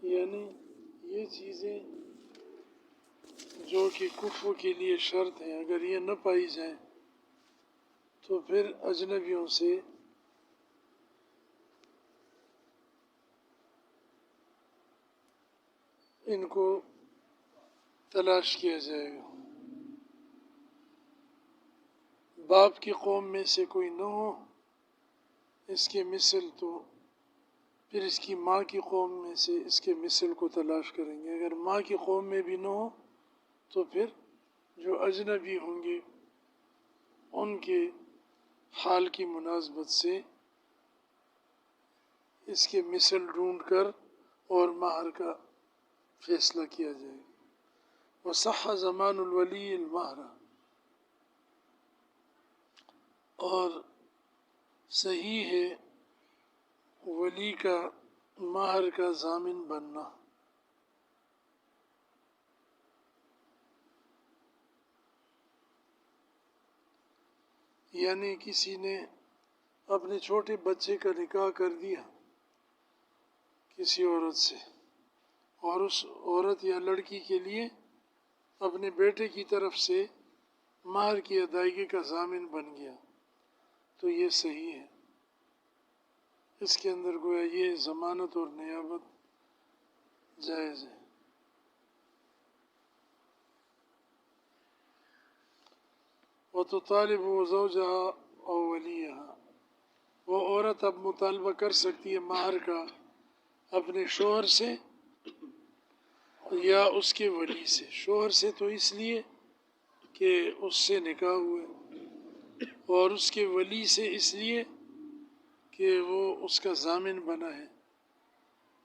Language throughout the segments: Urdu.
یعنی یہ چیزیں جو کہ کفو کے لیے شرط ہیں، اگر یہ نہ پائی جائیں تو پھر اجنبیوں سے ان کو تلاش کیا جائے گا۔ باپ کی قوم میں سے کوئی نہ ہو اس کے مثل، تو پھر اس کی ماں کی قوم میں سے اس کے مثل کو تلاش کریں گے۔ اگر ماں کی قوم میں بھی نہ ہو تو پھر جو اجنبی ہوں گے ان کے حال کی مناسبت سے اس کے مثل ڈھونڈ کر اور مہر کا فیصلہ کیا جائے گا۔ وصح زمان الولی المہر، اور صحیح ہے ولی کا مہر کا ضامن بننا۔ یعنی کسی نے اپنے چھوٹے بچے کا نکاح کر دیا کسی عورت سے، اور اس عورت یا لڑکی کے لیے اپنے بیٹے کی طرف سے مہر کی ادائیگی کا ضامن بن گیا، تو یہ صحیح ہے۔ اس کے اندر گویا یہ ضمانت اور نیابت جائز ہے۔ وَتُطَالِبُ زَوْجَهَا أَوْ وَلِيَّهَا، وہ عورت اب مطالبہ کر سکتی ہے مہر کا اپنے شوہر سے یا اس کے ولی سے۔ شوہر سے تو اس لیے کہ اس سے نکاح ہوئے، اور اس کے ولی سے اس لیے کہ وہ اس کا ضامن بنا ہے۔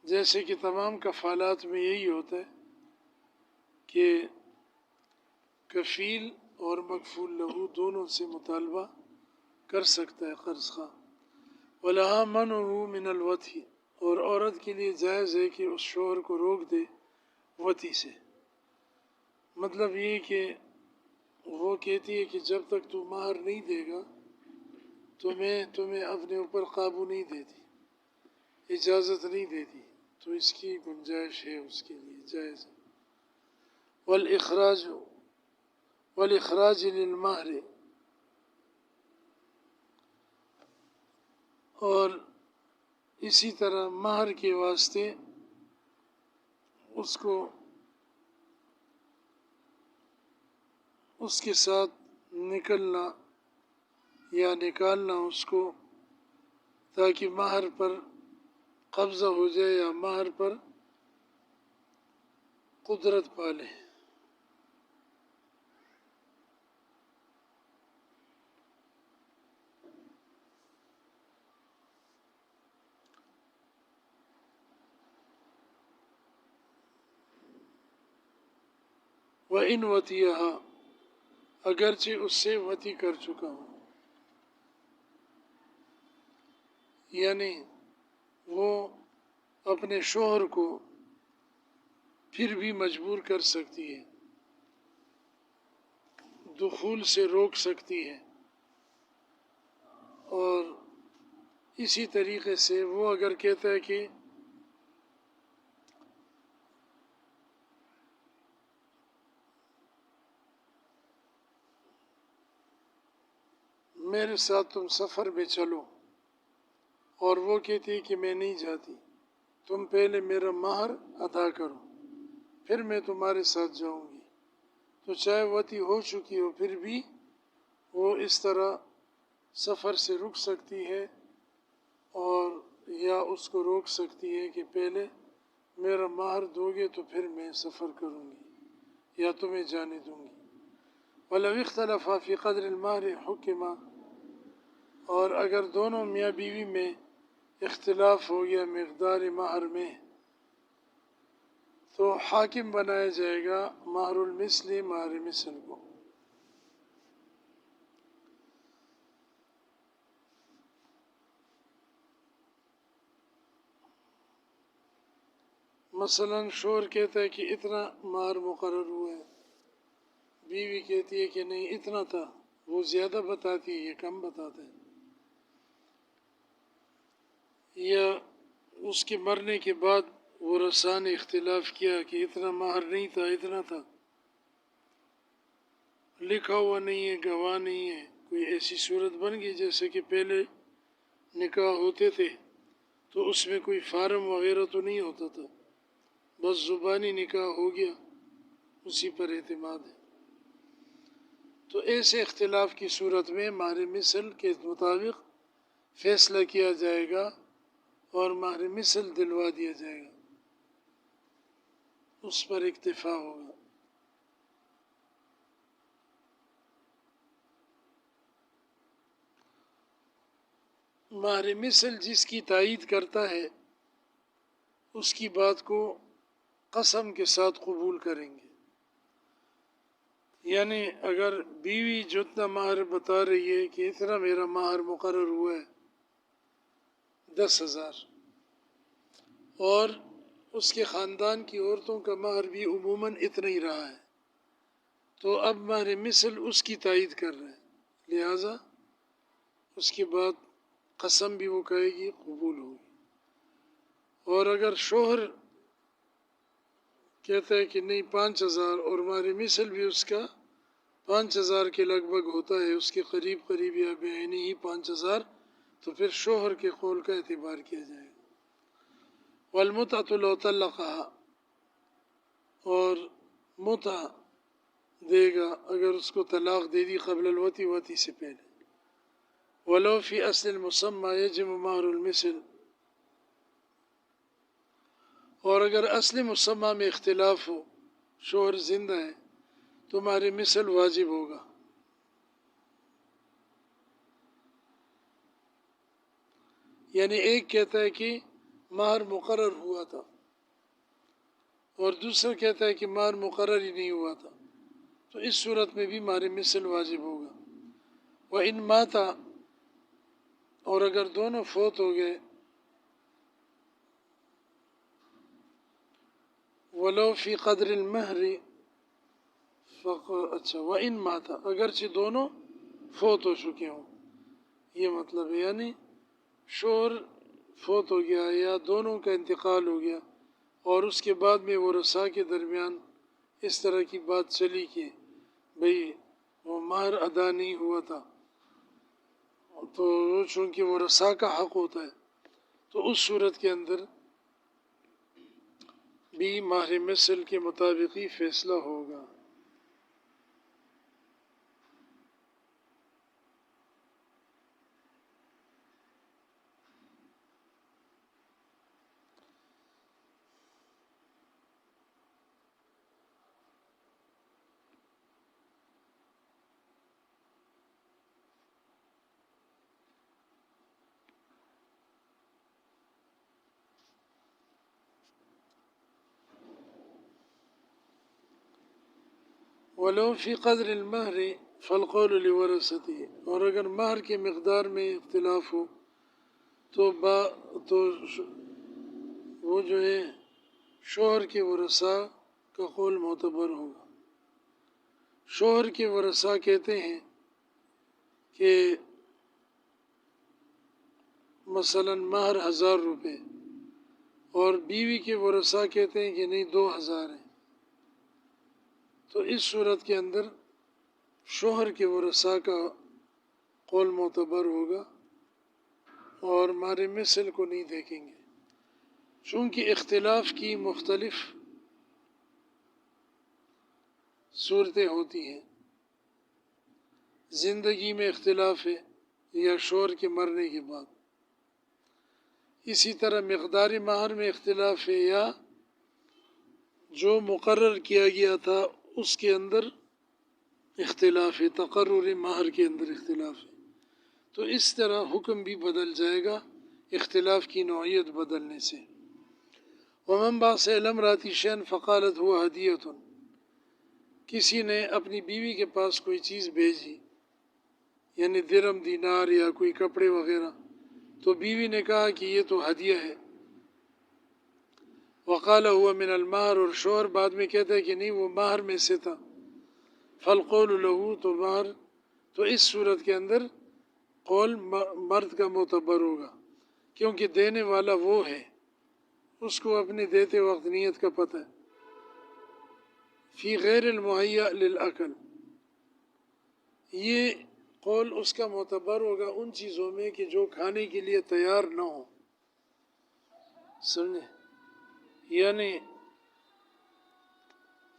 جیسے کہ تمام کفالات میں یہی ہوتا ہے کہ کفیل اور مکفول لہو دونوں سے مطالبہ کر سکتا ہے قرض خواہ۔ وَلَهَا مَنْعُهُ مِنَ الْوَطْءِ، اور عورت کے لیے جائز ہے کہ اس شوہر کو روک دے وطی سے۔ مطلب یہ کہ وہ کہتی ہے کہ جب تک تو مہر نہیں دے گا تو میں تمہیں اپنے اوپر قابو نہیں دیتی، اجازت نہیں دیتی، تو اس کی گنجائش ہے، اس کے لیے جائز ہے۔ والإخراج للمہر، اور اسی طرح مہر کے واسطے اس کو اس کے ساتھ نکلنا یا نکالنا اس کو، تاکہ مہر پر قبضہ ہو جائے یا مہر پر قدرت پالے۔ وَإِنْ وَطِيَهَا، اگرچہ اس سے وطی کر چکا ہوں، یعنی وہ اپنے شوہر کو پھر بھی مجبور کر سکتی ہے، دخول سے روک سکتی ہے، اور اسی طریقے سے وہ اگر کہتا ہے کہ میرے ساتھ تم سفر میں چلو، اور وہ کہتی ہے کہ میں نہیں جاتی، تم پہلے میرا مہر ادا کرو پھر میں تمہارے ساتھ جاؤں گی، تو چاہے وطی ہو چکی ہو پھر بھی وہ اس طرح سفر سے رک سکتی ہے، اور یا اس کو روک سکتی ہے کہ پہلے میرا مہر دو گے تو پھر میں سفر کروں گی یا تمہیں جانے دوں گی۔ وَلَوِ اخْتَلَفَا فِي قَدْرِ الْمَهْرِ حُكِمَ، اور اگر دونوں میاں بیوی میں اختلاف ہو گیا مقدار مہر میں، تو حاکم بنایا جائے گا مہر المثل مہر مثل کو۔ مثلا شوہر کہتا ہے کہ اتنا مہر مقرر ہوا ہے، بیوی کہتی ہے کہ نہیں اتنا تھا، وہ زیادہ بتاتی ہے یہ کم بتاتا ہے، یا اس کے مرنے کے بعد ورثاء نے اختلاف کیا کہ اتنا مہر نہیں تھا، اتنا تھا، لکھا ہوا نہیں ہے، گواہ نہیں ہے، کوئی ایسی صورت بن گئی جیسے کہ پہلے نکاح ہوتے تھے تو اس میں کوئی فارم وغیرہ تو نہیں ہوتا تھا، بس زبانی نکاح ہو گیا، اسی پر اعتماد ہے۔ تو ایسے اختلاف کی صورت میں مہر مثل کے مطابق فیصلہ کیا جائے گا اور مہر مثل دلوا دیا جائے گا، اس پر اکتفا ہوگا۔ مہر مثل جس کی تائید کرتا ہے اس کی بات کو قسم کے ساتھ قبول کریں گے، یعنی اگر بیوی جتنا مہر بتا رہی ہے کہ اتنا میرا مہر مقرر ہوا ہے 10,000، اور اس کے خاندان کی عورتوں کا مہر بھی عموماً اتنا ہی رہا ہے، تو اب مہر مثل اس کی تائید کر رہے ہیں، لہٰذا اس کے بعد قسم بھی وہ کہے گی، قبول ہوگی۔ اور اگر شوہر کہتا ہے کہ نہیں 5,000 اور مہر مثل بھی اس کا 5,000 کے لگ بھگ ہوتا ہے، اس کے قریب قریب یا بعینی ہی 5,000، تو پھر شوہر کے قول کا اعتبار کیا جائے گا۔ والمتعة لو طلقها، اور متع دے گا اگر اس کو طلاق دے دی قبل الوطی، وطی سے پہلے۔ ولو فی اصل المسمى یجب مہر المثل، اور اگر اصل مسمى میں اختلاف ہو، شوہر زندہ ہے تو مہر مثل واجب ہوگا۔ یعنی ایک کہتا ہے کہ مہر مقرر ہوا تھا اور دوسرا کہتا ہے کہ مہر مقرر ہی نہیں ہوا تھا، تو اس صورت میں بھی مہر مثل واجب ہوگا۔ وَإِن مَاتَ، اور اگر دونوں فوت ہو گئے، وَلَوْ فِي قَدْرِ الْمَهْرِ اچھا وَإِن مَاتَ، اگرچہ دونوں فوت ہو چکے ہوں، یہ مطلب ہے، یعنی شوہر فوت ہو گیا یا دونوں کا انتقال ہو گیا اور اس کے بعد میں ورثاء کے درمیان اس طرح کی بات چلی کہ بھئی وہ مہر ادا نہیں ہوا تھا، تو چونکہ ورثاء کا حق ہوتا ہے تو اس صورت کے اندر بھی مہر مثل کے مطابق ہی فیصلہ ہوگا۔ وَلَوْ فِي قَدْرِ الْمَهْرِ فَالْقَوْلُ لِوَرَثَتِهِ، اور اگر مہر کے مقدار میں اختلاف ہو تو وہ جو ہے شوہر کے ورثاء کا قول معتبر ہوگا۔ شوہر کے ورثاء کہتے ہیں کہ مثلا مہر 1,000 روپے، اور بیوی کے ورثاء کہتے ہیں کہ نہیں 2,000 ہیں، تو اس صورت کے اندر شوہر کے ورثاء کا قول معتبر ہوگا اور مہر مثل کو نہیں دیکھیں گے، چونکہ اختلاف کی مختلف صورتیں ہوتی ہیں، زندگی میں اختلاف ہے یا شوہر کے مرنے کے بعد، اسی طرح مقدار مہر میں اختلاف ہے یا جو مقرر کیا گیا تھا اس کے اندر اختلاف ہے، تقرر مہر کے اندر اختلاف ہے، تو اس طرح حکم بھی بدل جائے گا اختلاف کی نوعیت بدلنے سے۔ وَمَنْ بَعْثَ إِلَى امْرَأَتِهِ شَيْئًا فَقَالَتْ هُوَ هَدِيَّةٌ، کسی نے اپنی بیوی کے پاس کوئی چیز بھیجی، یعنی درہم دینار یا کوئی کپڑے وغیرہ، تو بیوی نے کہا کہ یہ تو ہدیہ ہے، وقال هو من المہر، اور شوہر بعد میں کہتا ہے کہ نہیں وہ مہر میں سے تھا، فالقول له، تو مہر، تو اس صورت کے اندر قول مرد کا معتبر ہوگا، کیونکہ دینے والا وہ ہے اس کو اپنے دیتے وقت نیت کا پتہ ہے۔ فی غیر المہیا للعقل، یہ قول اس کا معتبر ہوگا ان چیزوں میں کہ جو کھانے کے لیے تیار نہ ہو، سمجھے؟ یعنی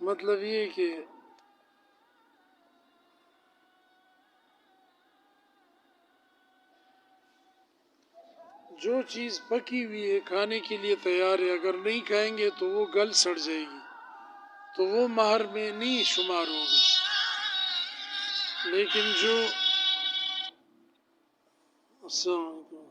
مطلب یہ کہ جو چیز پکی ہوئی ہے کھانے کے لیے تیار ہے، اگر نہیں کھائیں گے تو وہ گل سڑ جائے گی، تو وہ مہر میں نہیں شمار ہوگا۔ لیکن جو السلام علیکم،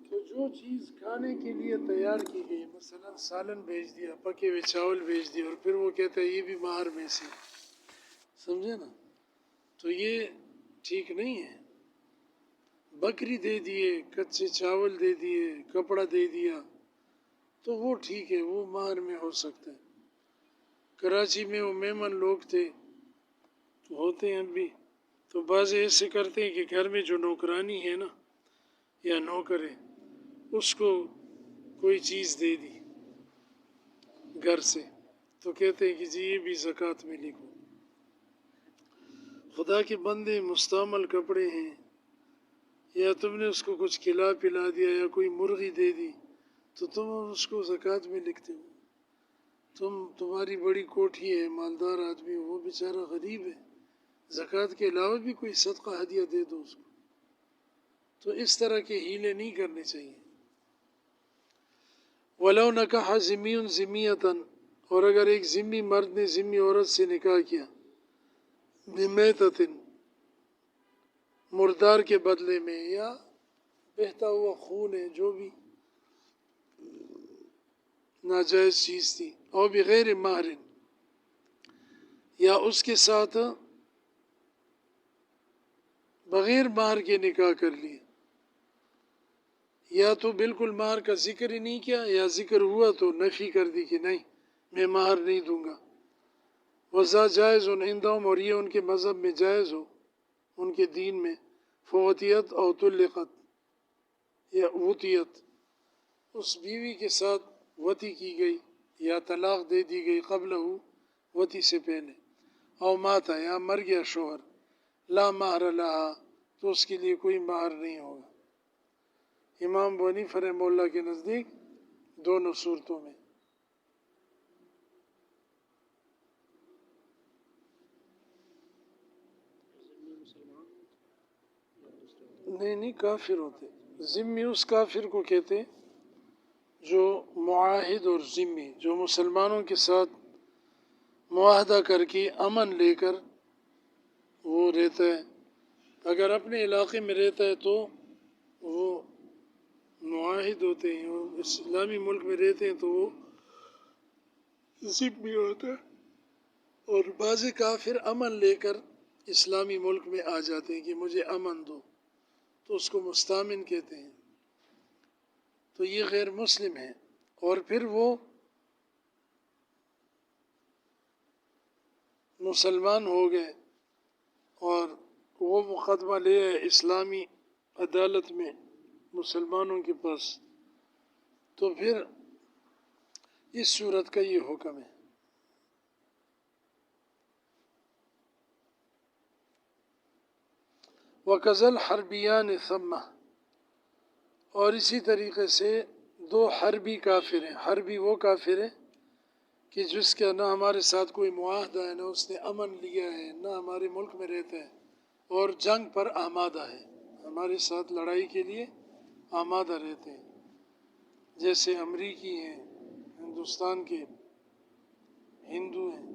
تو جو چیز کھانے کے لیے تیار کی گئی، مثلا سالن بھیج دیا، پکے ہوئے چاول بھیج دیا، اور پھر وہ کہتا ہے یہ بھی مہر میں سے، سمجھے نا؟ تو یہ ٹھیک نہیں ہے۔ بکری دے دیے، کچے چاول دے دیے، کپڑا دے دیا، تو وہ ٹھیک ہے، وہ مہر میں ہو سکتا ہے۔ کراچی میں وہ مہمان لوگ تھے، ہوتے ہیں بھی، تو بعض ایسے کرتے ہیں کہ گھر میں جو نوکرانی ہے نا یا نوکر ہے، اس کو کوئی چیز دے دی گھر سے، تو کہتے ہیں کہ جی یہ بھی زکوٰۃ میں لکھو۔ خدا کے بندے، مستعمل کپڑے ہیں، یا تم نے اس کو کچھ کھلا پلا دیا یا کوئی مرغی دے دی، تو تم اس کو زکوٰۃ میں لکھتے ہو۔ تمہاری بڑی کوٹھی ہے، مالدار آدمی، وہ بیچارہ غریب ہے، زکوٰۃ کے علاوہ بھی کوئی صدقہ ہدیہ دے دو اس کو۔ تو اس طرح کے ہیلے نہیں کرنے چاہیے۔ وَلَوْ نَكَحَ ذِمِّيٌّ ذِمِّيَّةً، اور اگر ایک ذمی مرد نے ذمی عورت سے نکاح کیا، بِمَيْتَةٍ، مردار کے بدلے میں، یا بہتا ہوا خون ہے، جو بھی ناجائز چیز تھی، اور بغیر مہر، یا اس کے ساتھ بغیر مہر کے نکاح کر لیے، یا تو بالکل مہر کا ذکر ہی نہیں کیا، یا ذکر ہوا تو نفی کر دی کہ نہیں میں مہر نہیں دوں گا۔ وَذَا جائز عندهم، اور یہ ان کے مذہب میں جائز ہو، ان کے دین میں، فوتیت او طلقت، یا وطیت، اس بیوی کے ساتھ وطی کی گئی یا طلاق دے دی گئی، قبلہ، وطی سے پہلے، او ماتا، یا مر گیا شوہر، لا مہر لہا، تو اس کے لیے کوئی مہر نہیں ہوگا۔ امام ابو حنیفہ رحمہ اللہ کے نزدیک دونوں صورتوں میں۔ نہیں کافر ہوتے۔ ذمی اس کافر کو کہتے ہیں جو معاہد اور ذمی، جو مسلمانوں کے ساتھ معاہدہ کر کے امن لے کر وہ رہتا ہے۔ اگر اپنے علاقے میں رہتا ہے تو وہ معاہد ہوتے ہیں، اور اسلامی ملک میں رہتے ہیں تو وہ ذمی ہوتا ہے۔ اور بعض کافر امن لے کر اسلامی ملک میں آ جاتے ہیں کہ مجھے امن دو، تو اس کو مستامن کہتے ہیں، تو یہ غیر مسلم ہے۔ اور پھر وہ مسلمان ہو گئے اور وہ مقدمہ لے آئے اسلامی عدالت میں مسلمانوں کے پاس، تو پھر اس صورت کا یہ حکم ہے۔ وَكَذَا الْحَرْبِيَانِ ثَمَّ، اور اسی طریقے سے دو حربی کافر ہیں۔ حربی وہ کافر ہے کہ جس کا نہ ہمارے ساتھ کوئی معاہدہ ہے، نہ اس نے امن لیا ہے، نہ ہمارے ملک میں رہتا ہے، اور جنگ پر آمادہ ہے، ہمارے ساتھ لڑائی کے لیے آمادہ رہتے ہیں، جیسے امریکی ہیں، ہندوستان کے ہندو ہیں۔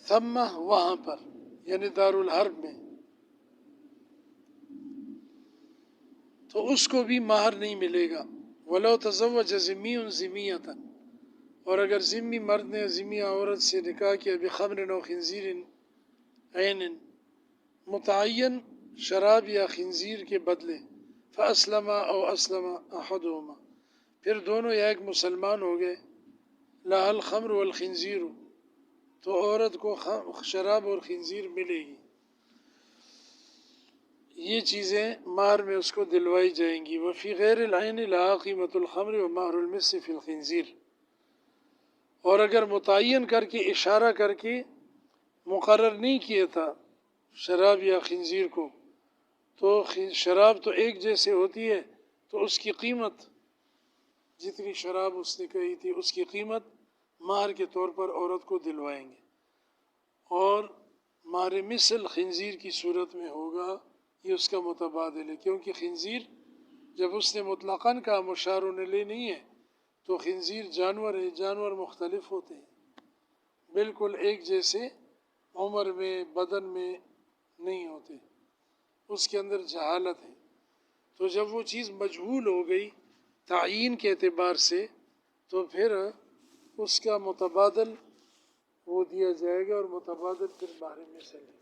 ثم، وہاں پر، یعنی دارالحرب میں، تو اس کو بھی مہر نہیں ملے گا۔ وَلَوْ تَزَوَّجَ ذِمِّيٌّ ذِمِّيَّةً، اور اگر ذمی مرد نے ذمی عورت سے نکاح کیا، بخمر او خنزیر عین، متعین شراب یا خنزیر کے بدلے، فاسلم او اسلم احدهما، پھر دونوں یا ایک مسلمان ہو گئے، لہا الخمر والخنزیر، تو عورت کو شراب اور خنزیر ملے گی۔ یہ چیزیں مہر میں اس کو دلوائی جائیں گی۔ وفی غیر العین لہا قیمت الخمر و مہر المس فی الخنزیر، اور اگر متعین کر کے اشارہ کر کے مقرر نہیں کیا تھا شراب یا خنزیر کو، تو شراب تو ایک جیسے ہوتی ہے، تو اس کی قیمت جتنی شراب اس نے کہی تھی اس کی قیمت مہر کے طور پر عورت کو دلوائیں گے، اور مہر مثل خنزیر کی صورت میں ہوگا، یہ اس کا متبادل ہے، کیونکہ خنزیر جب اس نے مطلقاً کہا مشار علیہ نہیں ہے، تو خنزیر جانور ہے، جانور مختلف ہوتے ہیں، بالکل ایک جیسے عمر میں بدن میں نہیں ہوتے، اس کے اندر جہالت ہے۔ تو جب وہ چیز مجہول ہو گئی تعیین کے اعتبار سے، تو پھر اس کا متبادل وہ دیا جائے گا، اور متبادل پھر مہر مثل ہے۔